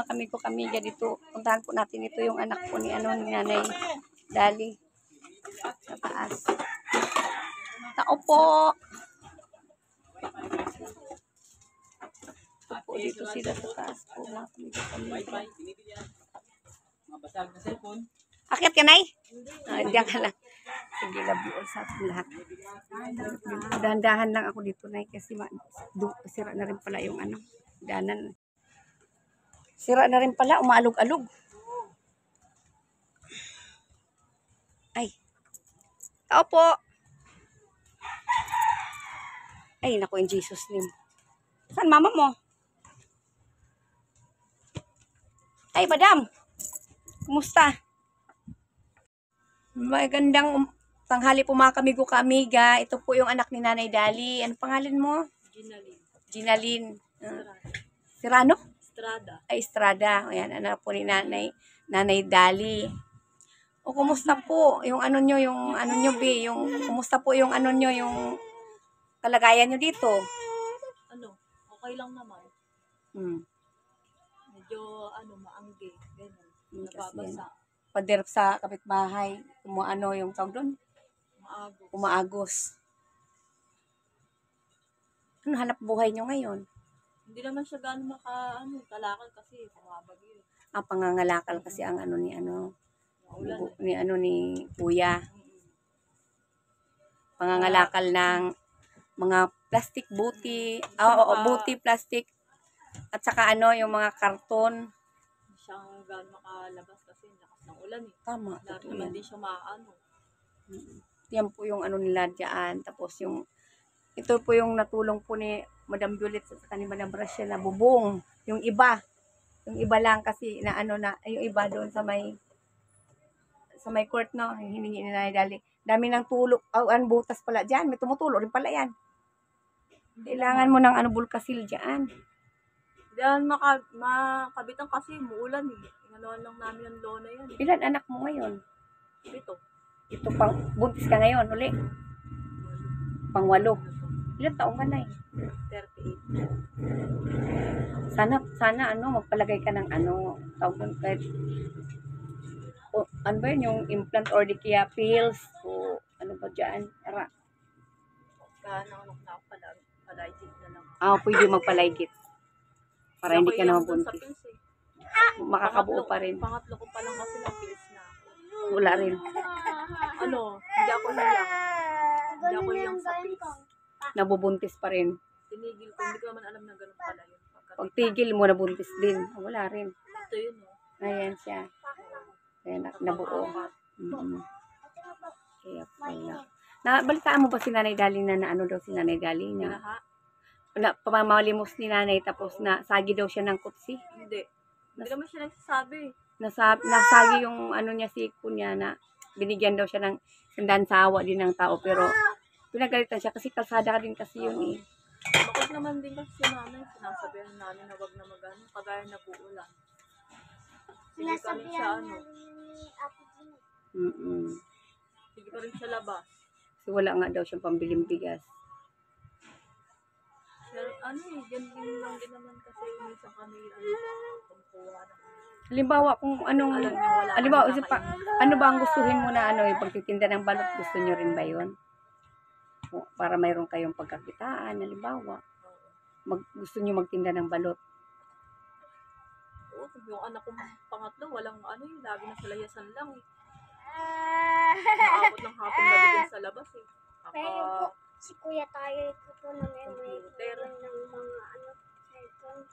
kami dito. Puntahan po natin ito yung anak po ni ni Nanay Dali. Sa taas. Tao po. Po dito sila sa taas po. Mabasag na cellphone. Akyat ka, Nay? Diyan ka lang. Sige, love you all sa lahat. Dahan-dahan lang ako dito, Nay, kasi sira na rin pala yung danan. Sira na rin pala, umaalog-alog. Ay. Tao po. Ay, naku, in Jesus name. Saan mama mo? Ay, madam. Kumusta? Magandang tanghali po mga kamigo ka-amiga. Ito po yung anak ni Nanay Dali. Ano pangalan mo? Ginaline. Ginaline. Serrano? Estrada. Ay, Estrada. Ayan, anak po ni Nanay Dali. O, kumusta po? Yung kumusta po yung yung kalagayan nyo dito? Okay lang naman. Medyo, maangge. Ganun. Nababasa. Pader sa kapitbahay, yung tawag doon? Umaagos. Ano hanap buhay nyo ngayon? Hindi naman siya gano'n kalakal kasi bumabagyo. Pangangalakal kasi ang ni Kuya. Pangangalakal ng mga plastic buti, buti, plastic, at saka yung mga karton. Hindi siya gano'n makalabas kasi lakas ng ulan eh. Tama. Dahil naman din siya maano. Yan po yung nila dyan. Tapos ito po yung natulong po ni Madam Juliet sa ni Madam Rachel na bubong. Yung iba lang kasi yung iba doon sa may court, no, hiningi ni Nanay Dali. Dami ng tulog, butas pala dyan. May tumutulo rin pala yan. Kailangan mo ng bulkasil dyan. Diyan makabitan kasi muulan eh. Inanuan lang namin ang lona yan. Ilan anak mo ngayon? Ito Buntis ka ngayon, uli? Pang-8. Ilan taong ka na 38. Sana magpalagay ka ng tawag doon kahit ano ba yun, yung implant or the Kia pills o ano ba dyan? Palaygit na lang. Pwede magpalaygit. Para hindi ka na mabuntis. Makakabuo pa rin. Pangatlo ko pa lang kasi ng pills na. Wala rin. Hindi ako hiyang sa pills. Nabubuntis pa rin. Tinigil ko. Hindi ko naman alam na ganun pala yun. Pag tigil mo, nabuntis din. Wala rin. Ito yun Ayan siya. Ayan, nabuo. Kaya pala. Balitaan mo ba si Nanay Dali na daw si Nanay Dali na pamamalimos ni Nanay tapos nasagi daw siya ng kutsi? Hindi naman siya nagsasabi. Nasagi yung niya, siko niya na binigyan daw siya ng sandansawa din ng tao pero pinagalitan siya kasi kalsada ka din kasi yun eh. Bakit naman din kasi si Nanay, sinasabihan namin na wag na magano kagaya na uulan. Sige pa rin siya Sige pa rin siya labas. Kasi wala nga daw siyang pambiling bigas. Yan din lang din naman kasi minsan kami pagkuha ng Halimbawa kung ano ba ang gustuhin mo na yung pagtitinda ng balot, gusto nyo rin ba yun? Para mayroon kayong pagkakitaan, halimbawa. Gusto nyo magtinda ng balot? Oo, yung anak kong pangatlo, walang lagi na sa layasan lang eh. Naabot ng hapon na bigyan sa labas eh. Si Kuya tayo ito na computer ng mga cellphone.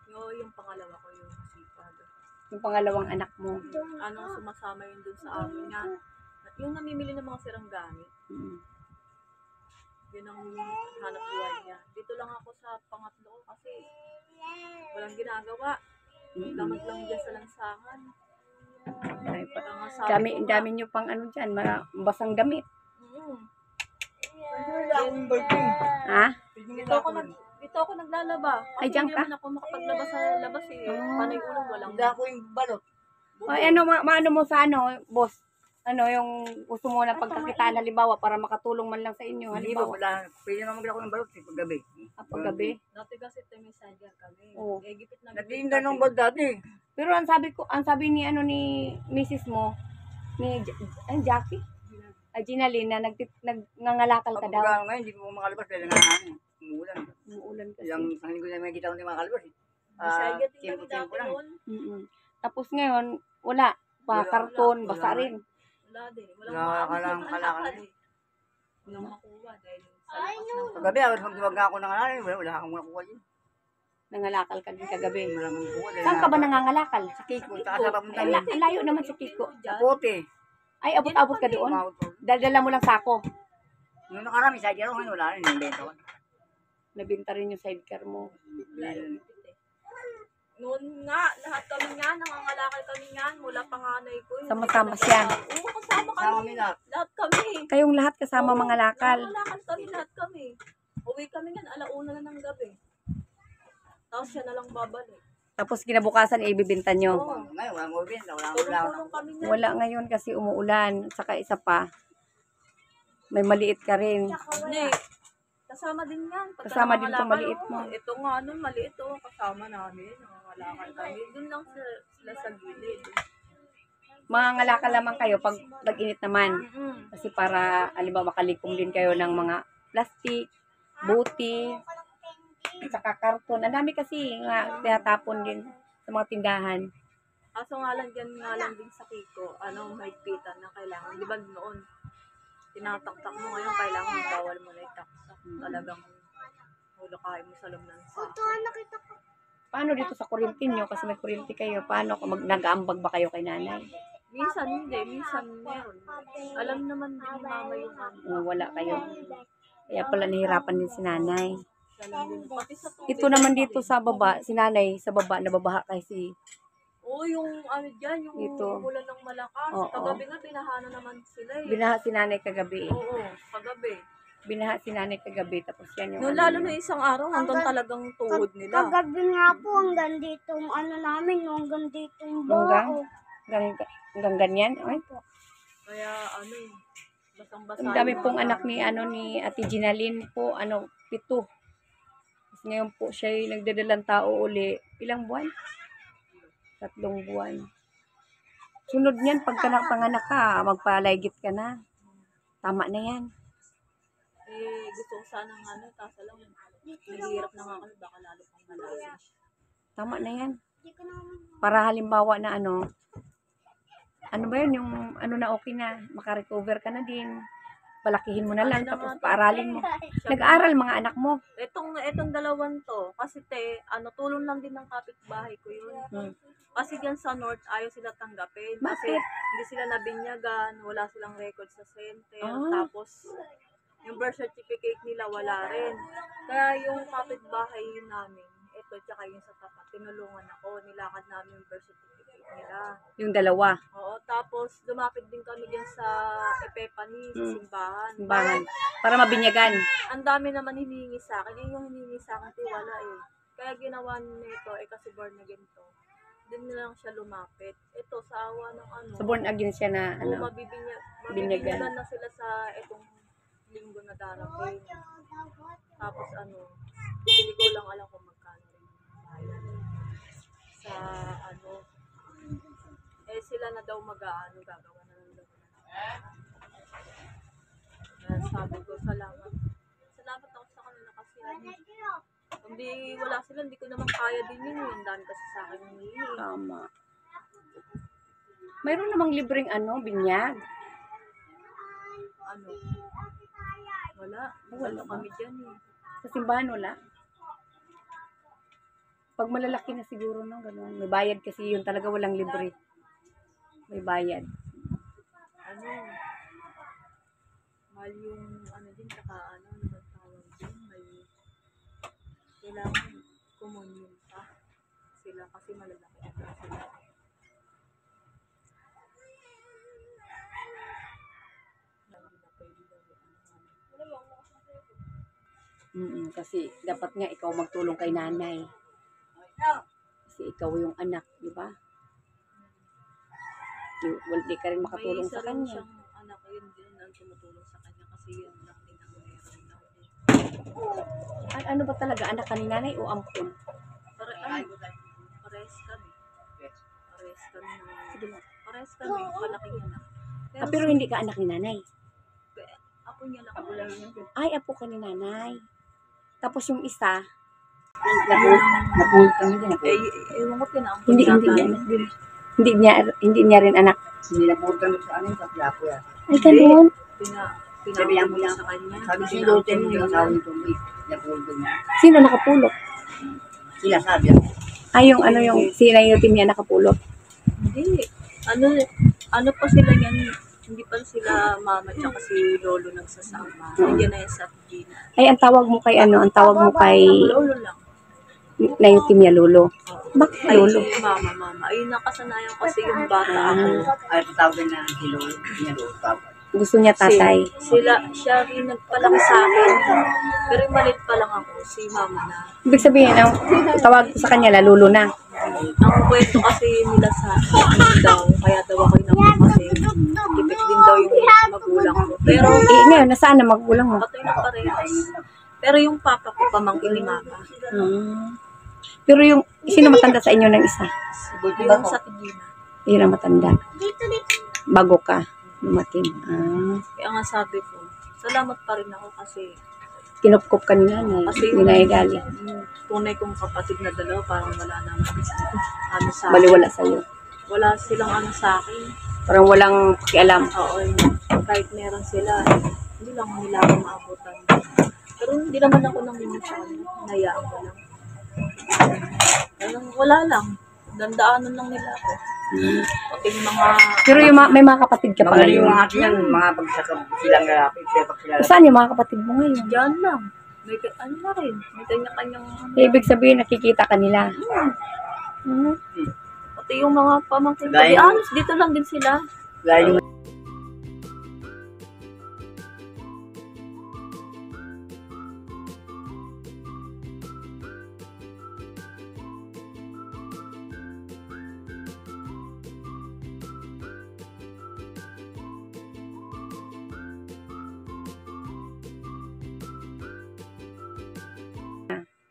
Yung pangalawa ko yung sipag. Yung pangalawang anak mo? Sumasama yun dun sa amin niya. Yung namimili ng mga sirang gamit. Yun ang hanap buhay niya. Dito lang ako sa pangatlo ko kasi walang ginagawa. Damat lang dyan sa lansangan. Dami nyo pang dyan, basang damit. Ha? Dito ako naglalaba. Ay, diyan ka? Hindi naman ako makapaglaba sa labas eh. Panay ulang walang. Hindi ako yung balot. Maano mo sa boss? ano, yung gusto mo na pagkakitaan halimbawa para makatulong man lang sa inyo Hindi ba, halimbawa wala. Pwede naman maglako ng balot pag gabi. paggabi. Dati kasi may sadya kami. Oo. Eh, gipit na Nagtinda ng balot dati. Pero ang sabi ni ano ni Mrs. mo ni Jackie, Ginalyn na nagngangalakal ka daw. Pagka ngayon, hindi ko makalabas dahil nga umuulan. Umuulan kasi. Ilang hindi ko na makikita kung hindi makalabas. Sadya din kami Tempo-tempo dati lang. noon. Mm-mm. Tapos ngayon, wala. Pa, Wala, karton, wala. basa rin. Wala din. Walang Nakakalang maano, kalakal. kalakal eh. Walang makuha dahil sa lakas ng Pag gabi, magdiwag nga ako ng alalay. Wala akong makuha yun. Nangalakal ka din kagabi. Wala akong makuha. Saan ka ba nangangalakal? Sa Kiko, saka sa papunta Ay, ang layo naman sa Kiko. sa Pote. Ay, abot-abot ka doon. Umawot ko. Dala mo lang sako. Nung nakarami, sa Jero, ngayon wala rin. Nabenta ko. Nabinta rin yung sidecar mo. Noon nga, lahat kami nga, nangangalakal kami nga, mula panganay ko. Hindi Sama-sama ko siya. nagkasama. Oo, kasama Sama kami. kami lahat. Lahat kami. Kayong lahat kasama mga lakal. Nangangalakal kami, lahat kami. Uwi kami nga, alauna na ng gabi. Tapos siya na lang babalik. Tapos kinabukasan, ibibinta nyo. Oo. Ngayon, wala akong benta. Wala akong Tulong-tulong kami nga. Wala ngayon kasi umuulan. Saka isa pa, may maliit ka rin. Hindi. Kasama din yan. Pagka Kasama din nangangalakal, itong maliit mo. Ito nga, nun, maliit to. Kasama namin. Nangangalakal kami. Doon lang sila sa gilid. Mga ngalakal naman kayo pag nag-init naman. Mm-mm. Kasi para, alimbawa, makalikom din kayo ng mga plastic, buti, saka karton. Ang dami kasi nga tinatapon din sa mga tindahan. Kaso nga lang dyan nga lang din sa Kiko, mahigpitan na kailangan. Di ba noon, tinataktak mo ngayon, kailangan bawal mo na itaksak. Talagang hulakain mo sa loob ng Ito, sako. nakita ko. Paano dito sa kuryente nyo? Kasi may kuryente kayo. Paano kung nag-aambag ba kayo kay nanay? Minsan hindi, minsan meron. Alam naman din ni mama yung Wala kayo. Kaya pala nahirapan din si nanay. siya lang din. Pati sa tubig. Ito naman dito sa baba, si nanay sa baba, nababaha kasi. Oo, yung ano dyan, yung Ito. umulan ng malakas. Oo. Kagabi nga, pinahana naman sila eh. Binaha si nanay kagabi. Oo, kagabi. Binaha si nanay kagabi. Tapos yan yung Noon ano lalo niya. na isang araw, hanggang talagang tuhod nila. Kagabi nga po, hanggang dito, ano namin, hanggang dito yung Hanggang? bao. Hanggang ganyan. Ay, Kaya ano eh, basang-basa. ang dami yung pong mga anak ni Ate Ginalyn po, 7. Tapos ngayon po siya ay nagdadalang tao uli. Ilang buwan? 3 buwan. Sunod niyan, pagka napanganak ka, magpalaygit ka na. Tama na yan. Eh, gusto ko sana ng kaso lang, naghihirap na nga kami, baka lalo pang malasin siya. Tama na yan. Hindi ko naman. Para halimbawa na ano ba yun, yung na okay na, makarecover ka na din. Palakihin mo na lang, Ano tapos naman, paaralin mo. Siya Nag-aral mga anak mo. Itong dalawan to, kasi tulong lang din ng kapitbahay ko yun. Hmm. Kasi dyan sa North, ayaw sila tanggapin. Kasi Bakit? hindi sila nabinyagan, wala silang record sa center. Ah. Tapos, yung birth certificate nila wala rin. Kaya yung kapitbahay namin, ito, tsaka yung sa tapat, tinulungan ako, nilakad namin yung birth certificate nila. Yung dalawa. Oo, tapos lumapit din kami dyan sa Epepani, sa simbahan. Simbahan. Para mabinyagan. Ang dami naman hinihingi sa akin. Yung hinihingi sa akin, wala eh. Kaya ginawa nito, kasi born again to. Doon na lang siya lumapit. Ito, sa awa ng So born again siya na mabibinyagan na sila sa itong linggo na darating. Tapos hindi ko lang alam kung magkano rin bayad. Sa sila na daw gagawa na lang daw. Kaya sabi ko, salamat. Salamat ako sa kanila kasi hindi wala sila, hindi ko naman kaya din yun. Ang dami kasi sa akin yung hinihingi. Tama. Mayroon namang libreng binyag. Wala. Wala ba? Kami dyan eh. Sa simbahan wala. Pag malalaki na siguro, ganun. May bayad kasi yun talaga, walang libre. May bayad. Mahal yung din, tsaka ano ba tawag din, kailangan communion pa sila kasi malalaki na sila. Kasi dapat nga ikaw magtulong kay nanay. Kasi ikaw yung anak, di ba? Hindi ka rin makatulong May isa sa rin kanya. siyang anak, yun din ang tumutulong sa kanya kasi yun lang din ang meron daw din. Ano ba talaga, anak ka ni nanay o ampun? Pares kami. Pares kami. Sige lang. Pares kami, palaking anak. Pero hindi ka anak ni nanay. Apo niya lang. Ako lang yun. Ay, apo ka ni nanay. Tapos yung isa, Napulot kami din. Ewan ko pinaampun hindi niya rin anak. Hindi napulot kami sa amin sa Quiapo yan. Ay, ganun. Pinaampun niya sa kanya. Sabi si Lote mo yung asawa nito. Napulot kami. Sino nakapulot? Sila sabi. Ay, yung sila yung team niya nakapulot. Hindi. Ano pa sila yan? Hindi pa sila mama tsaka si Lolo nagsasama. Nandiyan na yan sa Gina. Ay, ang tawag mo kay Lolo lang. na yung team niya, Lolo. Bakit Ay, Lolo? si mama. Ay, nakasanayan kasi yung bata ako. Ay, patawagin na si Lolo. Hindi niya Lolo tawag. Gusto niya tatay. Siya rin nagpalaki sa akin. Pero malit pa lang ako, si mama na. Ibig sabihin, tawag ko sa kanya, Lolo na. Ang kwento kasi nila sa akin daw, kaya daw ako inapo kasi tipik din daw yung magulang ko. Pero Ngayon, nasaan na magulang mo? patay na parehas. Pero yung papa ko pamangkin ni mama. Pero sino matanda sa inyo ng isa? Yung sa Tigina. Yun ang matanda. Bago ka lumating. Kaya nga sabi ko, salamat pa rin ako kasi Kinupkup ka ni nanay. Kasi Ni nanay Dali. yung tunay kong kapatid na dalawa parang wala naman ano sa akin. Baliwala sa'yo. Wala silang ano sa akin. Parang walang pakialam. Oo, yun. Kahit meron sila, hindi lang nila ako maabutan. Pero hindi naman ako nangingisyan. Nayaan ko lang. Wala lang. Dandaanan lang nila ako. Pati yung mga... Pero may mga kapatid ka pa Mga yung ngayon. mga yan, mga pagsakab silang lalaki. Pero pag sila Saan yung mga kapatid mo ngayon? Diyan lang. May ano na rin. May kanya-kanyang... Ibig sabihin, nakikita ka nila. Pati yung mga pamangkin ko. Gaya- Di honest, dito lang din sila. gaya yung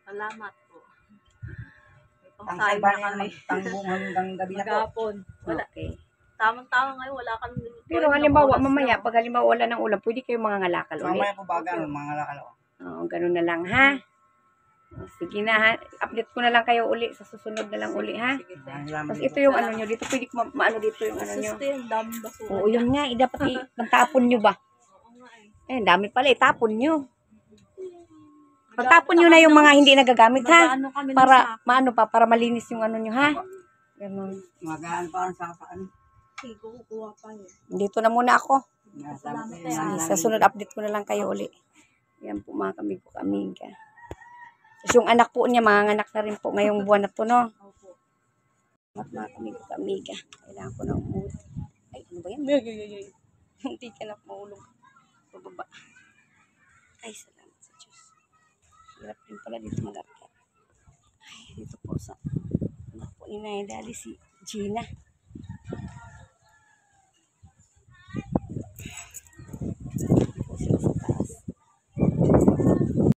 Salamat po. May pang pangsabi saiba na niya kami. tangbong hanggang gabi na po. Maghapon. Wala. Okay. Tamang-tama ngayon, wala kang... Pero halimbawa, mamaya, pag halimbawa wala ng ulam, pwede kayo mga ngalakal ulit. Mamaya po baga, mga lakalo. Oo, ganun na lang, ha? Sige na, ha? Update ko na lang kayo uli. Sa susunod na lang uli, ha? Sige, Tapos ito yung ano nyo. Dito pwede ko maano dito yung ano nyo. Ito yung daming basura. Oo, yun nga. Dapat itapon nyo ba? Oo nga eh. Dami pala. Itapon nyo. Pagtapon nyo na yung mga hindi nagagamit, ha? Mag-ano kami ng Para, sako. maano pa, para malinis yung ano nyo, ha? Ganun. Magaan pa sa saan. Sige, kukuha pa yun. Dito na muna ako. Salamat Sa sunod update ko na lang kayo uli. Yan po mga kamiga. Tapos yung anak po niya, mga anak na rin po ngayong buwan na to, no? Opo. Mga kamiga. Kailangan ko na umuwi. Ay, ano ba yan? Hindi ka na maulog. Pababa. Ay, salamat sa Diyos. Hirap din pala dito mag-akyat. Ay, dito po sa anak po ni Nay Dali, si Gina.